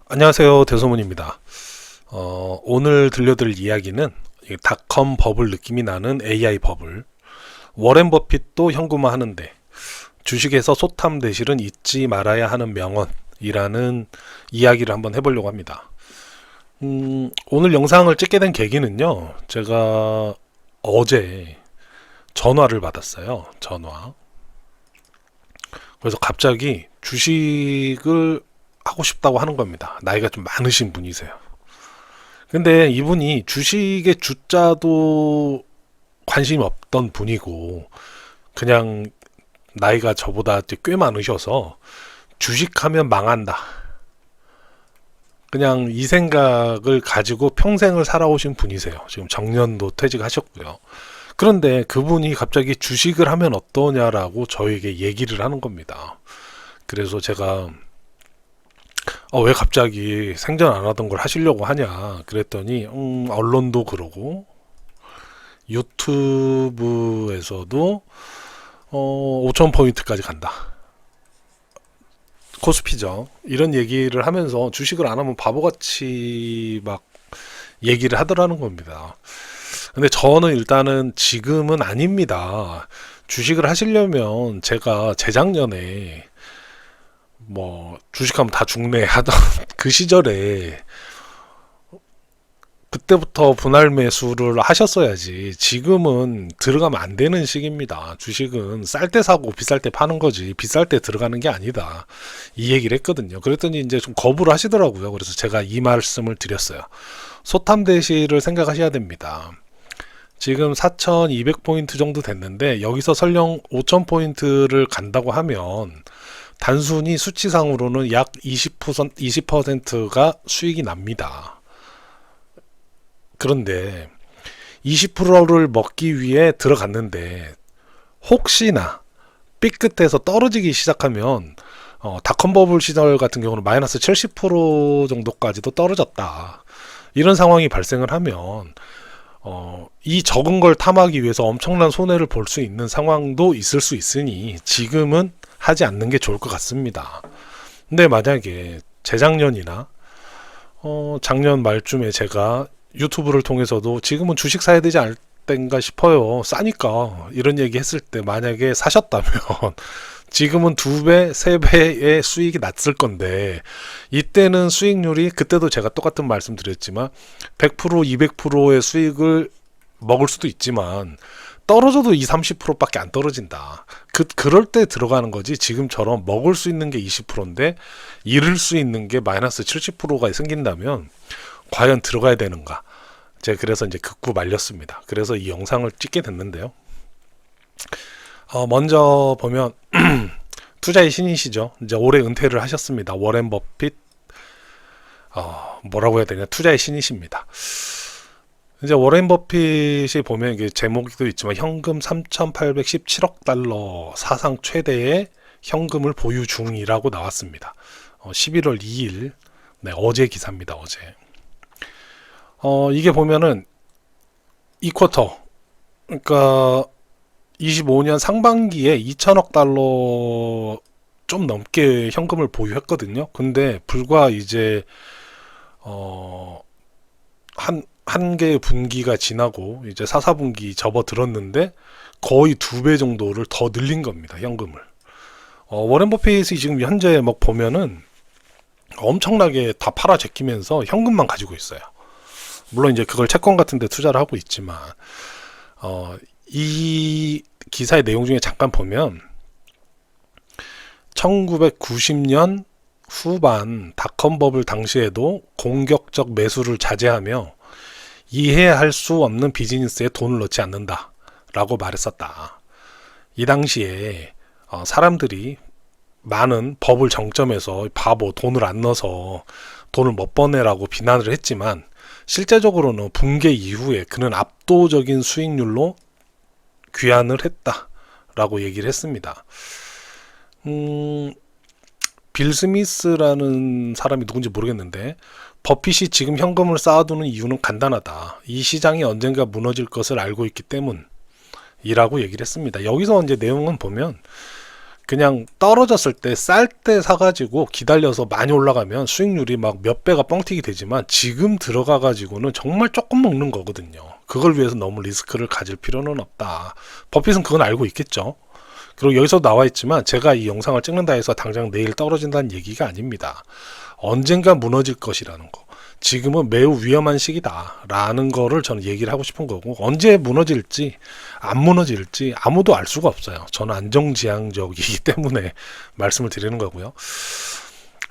안녕하세요. 대소문입니다. 오늘 들려드릴 이야기는 이 닷컴 버블 느낌이 나는 AI 버블. 워렌 버핏도 현금화 하는데 주식에서 소탐 대실은 잊지 말아야 하는 명언이라는 이야기를 한번 해보려고 합니다. 오늘 영상을 찍게 된 계기는요. 제가 어제 전화를 받았어요. 전화. 그래서 갑자기 주식을 하고 싶다고 하는 겁니다. 나이가 좀 많으신 분이세요. 근데 이분이 주식의 주자도 관심이 없던 분이고 그냥 나이가 저보다 꽤 많으셔서 주식하면 망한다. 그냥 이 생각을 가지고 평생을 살아오신 분이세요. 지금 정년도 퇴직하셨고요. 그런데 그분이 갑자기 주식을 하면 어떠냐라고 저에게 얘기를 하는 겁니다. 그래서 제가 왜 갑자기 생전 안 하던 걸 하시려고 하냐 그랬더니 언론도 그러고 유튜브에서도 5,000포인트까지 간다. 코스피죠. 이런 얘기를 하면서 주식을 안 하면 바보같이 막 얘기를 하더라는 겁니다. 근데 저는 일단은 지금은 아닙니다. 주식을 하시려면 제가 재작년에 뭐 주식하면 다 죽네 하던 그 시절에 그때부터 분할 매수를 하셨어야지. 지금은 들어가면 안 되는 시기입니다. 주식은 쌀 때 사고 비쌀 때 파는 거지 비쌀 때 들어가는 게 아니다. 이 얘기를 했거든요. 그랬더니 이제 좀 거부를 하시더라고요. 그래서 제가 이 말씀을 드렸어요. 소탐 대시를 생각하셔야 됩니다. 지금 4,200포인트 정도 됐는데 여기서 설령 5,000포인트를 간다고 하면 단순히 수치상으로는 약 20%가 수익이 납니다. 그런데 20%를 먹기 위해 들어갔는데 혹시나 삐끗해서 떨어지기 시작하면 닷컴버블 시절 같은 경우는 마이너스 70% 정도까지도 떨어졌다. 이런 상황이 발생을 하면 이 적은 걸 탐하기 위해서 엄청난 손해를 볼 수 있는 상황도 있을 수 있으니 지금은 하지 않는 게 좋을 것 같습니다. 근데 만약에 재작년이나 작년 말쯤에 제가 유튜브를 통해서도 지금은 주식 사야 되지 않을 땐가 싶어요. 싸니까 이런 얘기 했을 때 만약에 사셨다면 지금은 2배, 3배의 수익이 났을 건데 이때는 수익률이 그때도 제가 똑같은 말씀 드렸지만 100%, 200%의 수익을 먹을 수도 있지만 떨어져도 2, 30%밖에 안 떨어진다. 그럴 때 들어가는 거지 지금처럼 먹을 수 있는 게 20%인데 잃을 수 있는 게 마이너스 70%가 생긴다면 과연 들어가야 되는가? 제가 그래서 이제 극구 말렸습니다. 그래서 이 영상을 찍게 됐는데요. 먼저 보면 투자의 신이시죠. 이제 올해 은퇴를 하셨습니다. 워렌 버핏 뭐라고 해야 되냐? 투자의 신이십니다. 이제 워렌 버핏이 보면 이게 제목도 있지만 현금 3,817억 달러 사상 최대의 현금을 보유 중이라고 나왔습니다. 11월 2일 네, 어제 기사입니다. 어제. 이게 보면은 이 쿼터 그러니까 25년 상반기에 2천억 달러 좀 넘게 현금을 보유했거든요. 근데 불과 이제 한 개의 분기가 지나고 이제 4, 4분기 접어들었는데 거의 2배 정도를 더 늘린 겁니다. 현금을. 워렌 버핏이 지금 현재 막 보면은 엄청나게 다 팔아 제끼면서 현금만 가지고 있어요. 물론 이제 그걸 채권 같은 데 투자를 하고 있지만 이 기사의 내용 중에 잠깐 보면 1990년 후반 닷컴 버블 당시에도 공격적 매수를 자제하며 이해할 수 없는 비즈니스에 돈을 넣지 않는다 라고 말했었다. 이 당시에 사람들이 많은 버블 정점에서 바보 돈을 안 넣어서 돈을 못 버내라고 비난을 했지만 실제적으로는 붕괴 이후에 그는 압도적인 수익률로 귀환을 했다라고 얘기를 했습니다. 빌 스미스라는 사람이 누군지 모르겠는데 버핏이 지금 현금을 쌓아두는 이유는 간단하다. 이 시장이 언젠가 무너질 것을 알고 있기 때문이라고 얘기를 했습니다. 여기서 이제 내용은 보면 그냥 떨어졌을 때 쌀 때 사가지고 기다려서 많이 올라가면 수익률이 막 몇 배가 뻥튀기 되지만 지금 들어가가지고는 정말 조금 먹는 거거든요. 그걸 위해서 너무 리스크를 가질 필요는 없다. 버핏은 그건 알고 있겠죠. 그리고 여기서 나와 있지만 제가 이 영상을 찍는다 해서 당장 내일 떨어진다는 얘기가 아닙니다. 언젠가 무너질 것이라는 거. 지금은 매우 위험한 시기다 라는 거를 저는 얘기를 하고 싶은 거고, 언제 무너질지 안 무너질지 아무도 알 수가 없어요. 저는 안정지향적이기 때문에 말씀을 드리는 거고요.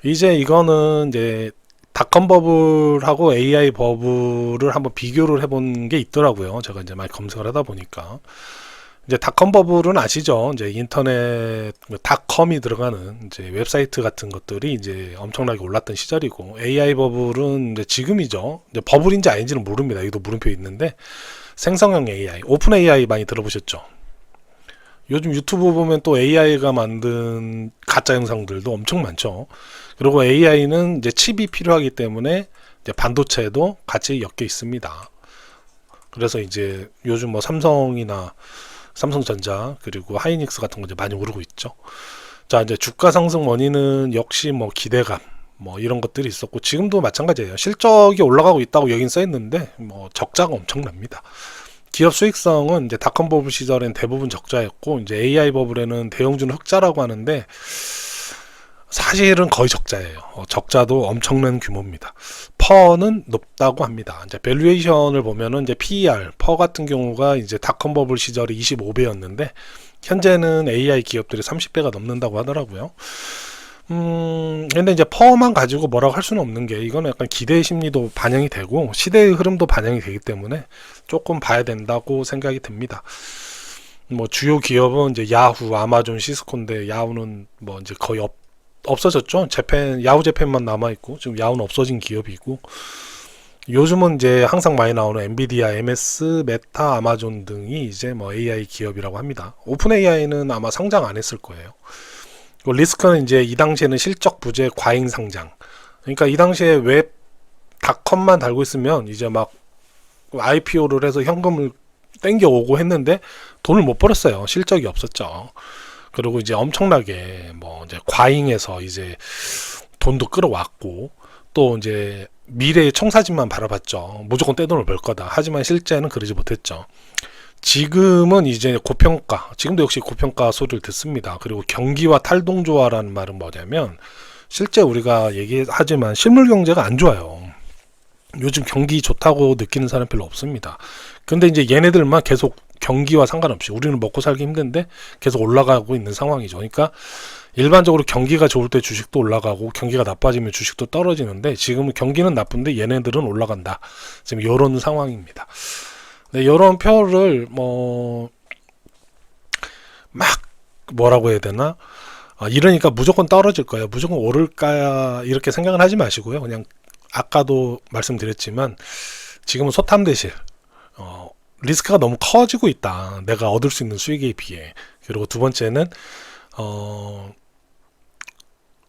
이제 이거는 이제 닷컴 버블하고 AI 버블을 한번 비교를 해본 게 있더라고요. 제가 이제 많이 검색을 하다 보니까 이제 닷컴 버블은 아시죠? 이제 인터넷 닷컴이 들어가는 이제 웹사이트 같은 것들이 이제 엄청나게 올랐던 시절이고, AI 버블은 이제 지금이죠. 이제 버블인지 아닌지는 모릅니다. 여기도 물음표 있는데, 생성형 AI, 오픈 AI 많이 들어보셨죠? 요즘 유튜브 보면 또 AI가 만든 가짜 영상들도 엄청 많죠. 그리고 AI는 이제 칩이 필요하기 때문에 이제 반도체도 같이 엮여 있습니다. 그래서 이제 요즘 뭐 삼성전자 그리고 하이닉스 같은 거 이제 많이 오르고 있죠. 자, 이제 주가 상승 원인은 역시 뭐 기대감 뭐 이런 것들이 있었고, 지금도 마찬가지예요. 실적이 올라가고 있다고 여긴 써 있는데 뭐 적자가 엄청납니다. 기업 수익성은 이제 닷컴 버블 시절엔 대부분 적자였고, 이제 AI 버블에는 대형주는 흑자라고 하는데 사실은 거의 적자예요. 적자도 엄청난 규모입니다. 퍼는 높다고 합니다. 이제 밸류에이션을 보면은 이제 PER, 퍼 같은 경우가 이제 닷컴 버블 시절에 25배였는데 현재는 AI 기업들이 30배가 넘는다고 하더라고요. 근데 이제 퍼만 가지고 뭐라고 할 수는 없는 게, 이거는 약간 기대 심리도 반영이 되고 시대의 흐름도 반영이 되기 때문에 조금 봐야 된다고 생각이 듭니다. 뭐 주요 기업은 이제 야후, 아마존, 시스코인데 야후는 뭐 이제 거의 없어졌죠. 야후 재팬만 남아있고, 지금 야후는 없어진 기업이고, 요즘은 이제 항상 많이 나오는 엔비디아, MS, 메타, 아마존 등이 이제 뭐 AI 기업이라고 합니다. 오픈 AI는 아마 상장 안 했을 거예요. 리스크는 이제 이 당시에는 실적 부재, 과잉 상장. 그러니까 이 당시에 웹 닷컴만 달고 있으면 이제 막 IPO를 해서 현금을 땡겨오고 했는데 돈을 못 벌었어요. 실적이 없었죠. 그리고 이제 엄청나게 뭐 이제 과잉해서 이제 돈도 끌어왔고, 또 이제 미래의 청사진만 바라봤죠. 무조건 떼돈을 벌 거다. 하지만 실제는 그러지 못했죠. 지금은 이제 고평가, 지금도 역시 고평가 소리를 듣습니다. 그리고 경기와 탈동조화라는 말은 뭐냐면, 실제 우리가 얘기하지만 실물 경제가 안 좋아요. 요즘 경기 좋다고 느끼는 사람 별로 없습니다. 근데 이제 얘네들만 계속 경기와 상관없이 우리는 먹고 살기 힘든데 계속 올라가고 있는 상황이죠. 그러니까 일반적으로 경기가 좋을 때 주식도 올라가고 경기가 나빠지면 주식도 떨어지는데, 지금은 경기는 나쁜데 얘네들은 올라간다. 지금 이런 상황입니다. 네, 이런 표를 막 뭐라고 해야 되나? 이러니까 무조건 떨어질 거예요, 무조건 오를까, 이렇게 생각은 하지 마시고요. 그냥 아까도 말씀드렸지만 지금은 소탐대실, 리스크가 너무 커지고 있다. 내가 얻을 수 있는 수익에 비해. 그리고 두 번째는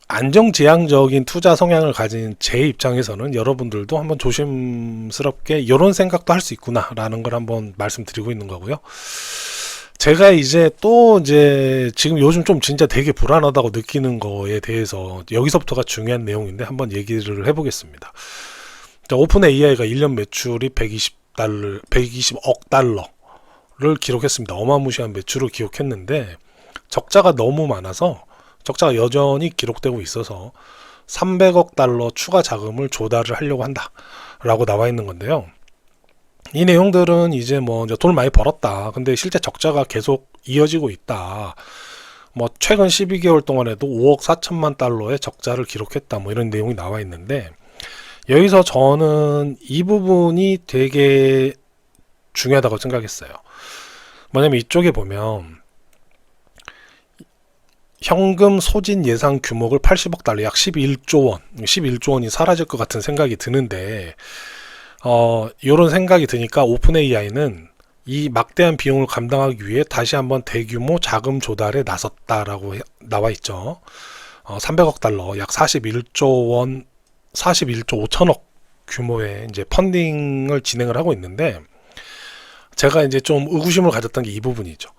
안정지향적인 투자 성향을 가진 제 입장에서는 여러분들도 한번 조심스럽게 이런 생각도 할 수 있구나 라는 걸 한번 말씀드리고 있는 거고요. 제가 이제 또 이제 지금 요즘 좀 진짜 되게 불안하다고 느끼는 거에 대해서 여기서부터가 중요한 내용인데 한번 얘기를 해보겠습니다. 오픈 AI가 1년 매출이 120억 달러를 기록했습니다. 어마무시한 매출을 기록했는데 적자가 너무 많아서, 적자가 여전히 기록되고 있어서 300억 달러 추가 자금을 조달을 하려고 한다 라고 나와 있는 건데요. 이 내용들은 이제 뭐 돈을 많이 벌었다, 근데 실제 적자가 계속 이어지고 있다, 뭐 최근 12개월 동안에도 5억 4천만 달러의 적자를 기록했다, 뭐 이런 내용이 나와 있는데, 여기서 저는 이 부분이 되게 중요하다고 생각했어요. 뭐냐면 이쪽에 보면 현금 소진 예상 규모를 80억 달러, 약 11조 원이 사라질 것 같은 생각이 드는데, 이런 생각이 드니까 오픈 AI는 이 막대한 비용을 감당하기 위해 다시 한번 대규모 자금 조달에 나섰다라고 나와 있죠. 300억 달러, 약 41조 원, 41조 5천억 규모의 이제 펀딩을 진행을 하고 있는데, 제가 이제 좀 의구심을 가졌던 게 이 부분이죠.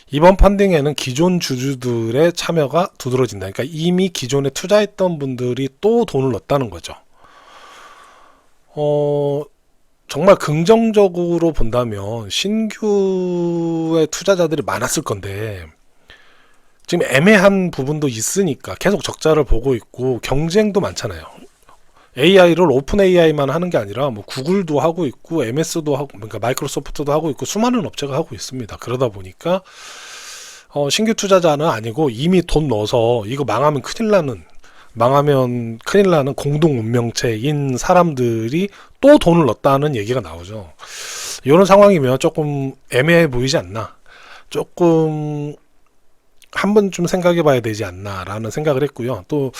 이번 펀딩에는 기존 주주들의 참여가 두드러진다. 그러니까 이미 기존에 투자했던 분들이 또 돈을 넣었다는 거죠. 정말 긍정적으로 본다면 신규의 투자자들이 많았을 건데 지금 애매한 부분도 있으니까 계속 적자를 보고 있고 경쟁도 많잖아요. AI를 오픈 AI만 하는 게 아니라 뭐 구글도 하고 있고 MS도 하고 그러니까 마이크로소프트도 하고 있고 수많은 업체가 하고 있습니다. 그러다 보니까 신규 투자자는 아니고 이미 돈 넣어서 이거 망하면 큰일 나는 공동 운명체인 사람들이 또 돈을 넣었다는 얘기가 나오죠. 이런 상황이면 조금 애매해 보이지 않나? 조금 한 번쯤 생각해 봐야 되지 않나 라는 생각을 했고요. 또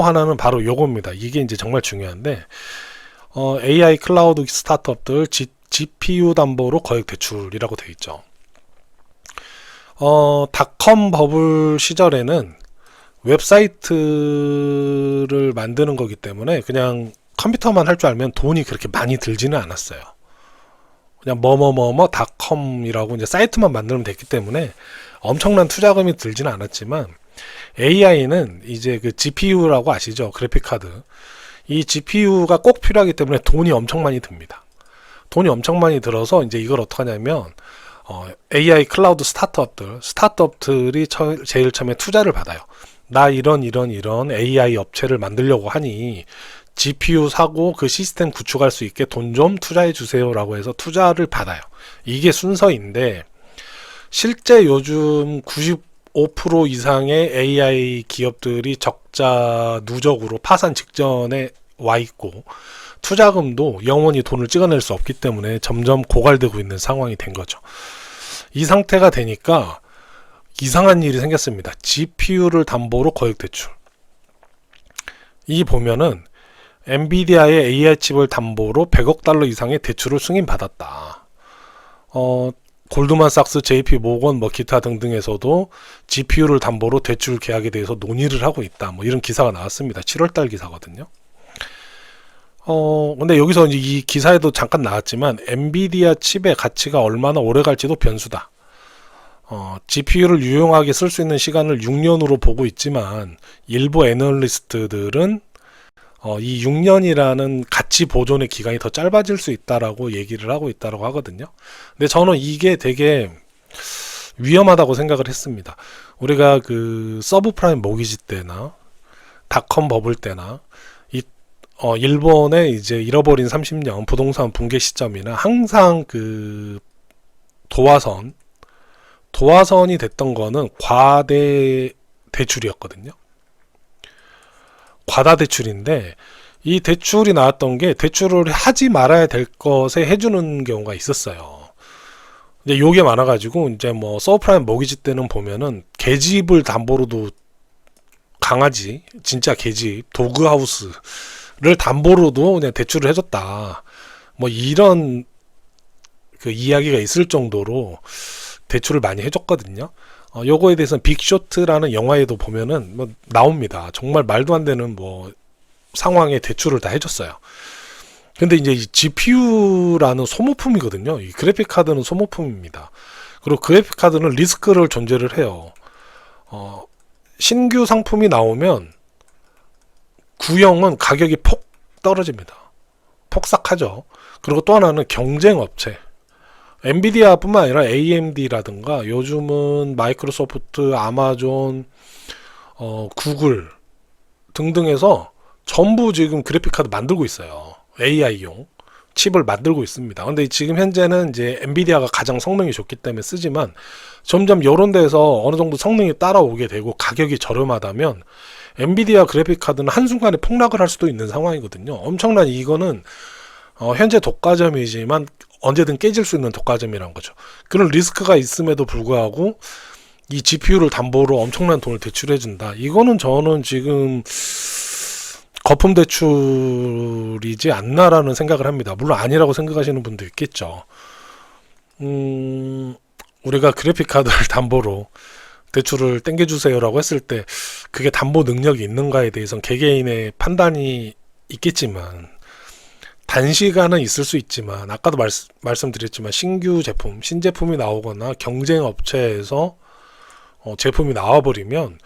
하나는 바로 요겁니다. 이게 이제 정말 중요한데 AI 클라우드 스타트업들 GPU 담보로 거액 대출이라고 되어 있죠. 닷컴 버블 시절에는 웹사이트를 만드는 거기 때문에 그냥 컴퓨터만 할 줄 알면 돈이 그렇게 많이 들지는 않았어요. 그냥 닷컴이라고 이제 사이트만 만들면 됐기 때문에 엄청난 투자금이 들지는 않았지만 AI는 이제 그 GPU라고 아시죠? 그래픽 카드. 이 GPU가 꼭 필요하기 때문에 돈이 엄청 많이 듭니다. 돈이 엄청 많이 들어서 이제 이걸 어떻게 하냐면 AI 클라우드 스타트업들이 제일 처음에 투자를 받아요. 나 이런 AI 업체를 만들려고 하니 GPU 사고 그 시스템 구축할 수 있게 돈 좀 투자해 주세요 라고 해서 투자를 받아요. 이게 순서인데 실제 요즘 95% 이상의 AI 기업들이 적자 누적으로 파산 직전에 와 있고 투자금도 영원히 돈을 찍어낼 수 없기 때문에 점점 고갈되고 있는 상황이 된 거죠. 이 상태가 되니까 이상한 일이 생겼습니다. GPU를 담보로 거액 대출. 이 보면은 엔비디아의 AI 칩을 담보로 100억 달러 이상의 대출을 승인받았다. 골드만삭스, JP 모건, 뭐 기타 등등에서도 GPU를 담보로 대출 계약에 대해서 논의를 하고 있다. 뭐 이런 기사가 나왔습니다. 7월달 기사거든요. 근데 여기서 이제 이 기사에도 잠깐 나왔지만 엔비디아 칩의 가치가 얼마나 오래 갈지도 변수다. GPU를 유용하게 쓸 수 있는 시간을 6년으로 보고 있지만 일부 애널리스트들은 이 6년이라는 가치 보존의 기간이 더 짧아질 수 있다라고 얘기를 하고 있다고 하거든요. 근데 저는 이게 되게 위험하다고 생각을 했습니다. 우리가 그 서브프라임 모기지 때나 닷컴 버블 때나 일본의 이제 잃어버린 30년 부동산 붕괴 시점이나 항상 그 도화선이 됐던 거는 과대 대출이었거든요. 과다 대출인데 이 대출이 나왔던 게 대출을 하지 말아야 될 것에 해주는 경우가 있었어요. 근데 요게 많아가지고 이제 뭐 서브프라임 모기지 때는 보면은 계집을 담보로도 강아지 진짜 계집 도그하우스를 담보로도 그냥 대출을 해줬다. 뭐 이런 그 이야기가 있을 정도로 대출을 많이 해줬거든요. 요거에 대해서는 빅쇼트라는 영화에도 보면은 뭐 나옵니다. 정말 말도 안 되는 뭐 상황에 대출을 다 해줬어요. 근데 이제 이 GPU라는 소모품이거든요. 이 그래픽 카드는 소모품입니다. 그리고 그래픽 카드는 리스크를 존재를 해요. 신규 상품이 나오면 구형은 가격이 폭 떨어집니다. 폭삭하죠. 그리고 또 하나는 경쟁 업체. 엔비디아 뿐만 아니라 AMD라든가 요즘은 마이크로소프트, 아마존, 구글 등등에서 전부 지금 그래픽카드 만들고 있어요. AI용 칩을 만들고 있습니다. 근데 지금 현재는 이제 엔비디아가 가장 성능이 좋기 때문에 쓰지만 점점 이런 데서 어느 정도 성능이 따라오게 되고 가격이 저렴하다면 엔비디아 그래픽카드는 한순간에 폭락을 할 수도 있는 상황이거든요. 엄청난 이거는 현재 독과점이지만 언제든 깨질 수 있는 독과점이란 거죠. 그런 리스크가 있음에도 불구하고 이 GPU를 담보로 엄청난 돈을 대출해준다. 이거는 저는 지금 거품 대출이지 않나라는 생각을 합니다. 물론 아니라고 생각하시는 분도 있겠죠. 우리가 그래픽카드를 담보로 대출을 땡겨주세요라고 했을 때 그게 담보 능력이 있는가에 대해서는 개개인의 판단이 있겠지만 단시간은 있을 수 있지만 아까도 말씀드렸지만 신규 제품, 신제품이 나오거나 경쟁 업체에서 제품이 나와버리면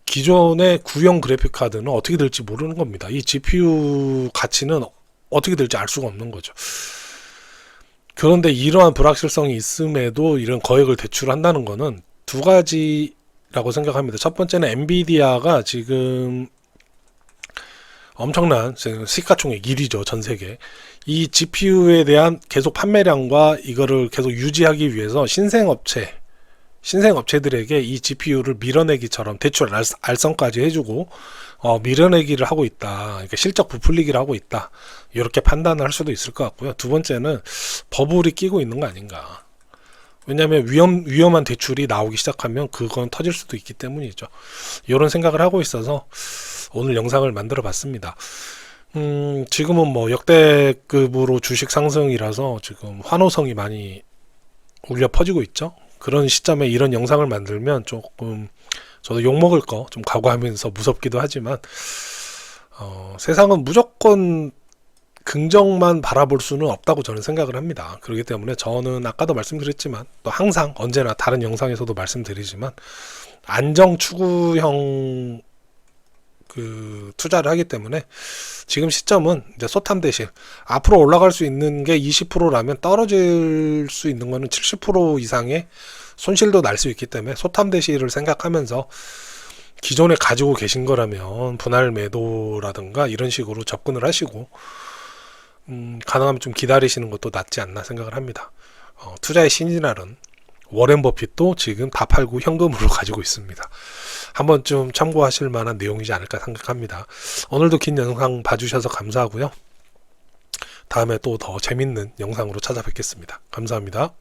기존의 구형 그래픽 카드는 어떻게 될지 모르는 겁니다. 이 GPU 가치는 어떻게 될지 알 수가 없는 거죠. 그런데 이러한 불확실성이 있음에도 이런 거액을 대출한다는 거는 두 가지라고 생각합니다. 첫 번째는 엔비디아가 지금 엄청난 시가총액 1위죠, 전 세계. 이 GPU에 대한 계속 판매량과 이거를 계속 유지하기 위해서 신생업체들에게 이 GPU를 밀어내기처럼 대출 알선까지 해주고 밀어내기를 하고 있다. 그러니까 실적 부풀리기를 하고 있다. 이렇게 판단을 할 수도 있을 것 같고요. 두 번째는 버블이 끼고 있는 거 아닌가. 왜냐하면 위험한 대출이 나오기 시작하면 그건 터질 수도 있기 때문이죠. 이런 생각을 하고 있어서 오늘 영상을 만들어 봤습니다. 지금은 뭐 역대급으로 주식 상승이라서 지금 환호성이 많이 울려 퍼지고 있죠. 그런 시점에 이런 영상을 만들면 조금 저도 욕먹을 거 좀 각오하면서 무섭기도 하지만 세상은 무조건 긍정만 바라볼 수는 없다고 저는 생각을 합니다. 그렇기 때문에 저는 아까도 말씀드렸지만 또 항상 언제나 다른 영상에서도 말씀드리지만 안정 추구형 투자를 하기 때문에 지금 시점은 이제 소탐 대신 앞으로 올라갈 수 있는 게 20%라면 떨어질 수 있는 거는 70% 이상의 손실도 날 수 있기 때문에 소탐 대시를 생각하면서 기존에 가지고 계신 거라면 분할 매도라든가 이런 식으로 접근을 하시고 가능하면 좀 기다리시는 것도 낫지 않나 생각을 합니다. 투자의 신이라는 워렌 버핏도 지금 다 팔고 현금으로 가지고 있습니다. 한번 좀 참고하실 만한 내용이지 않을까 생각합니다. 오늘도 긴 영상 봐주셔서 감사하고요. 다음에 또 더 재밌는 영상으로 찾아뵙겠습니다. 감사합니다.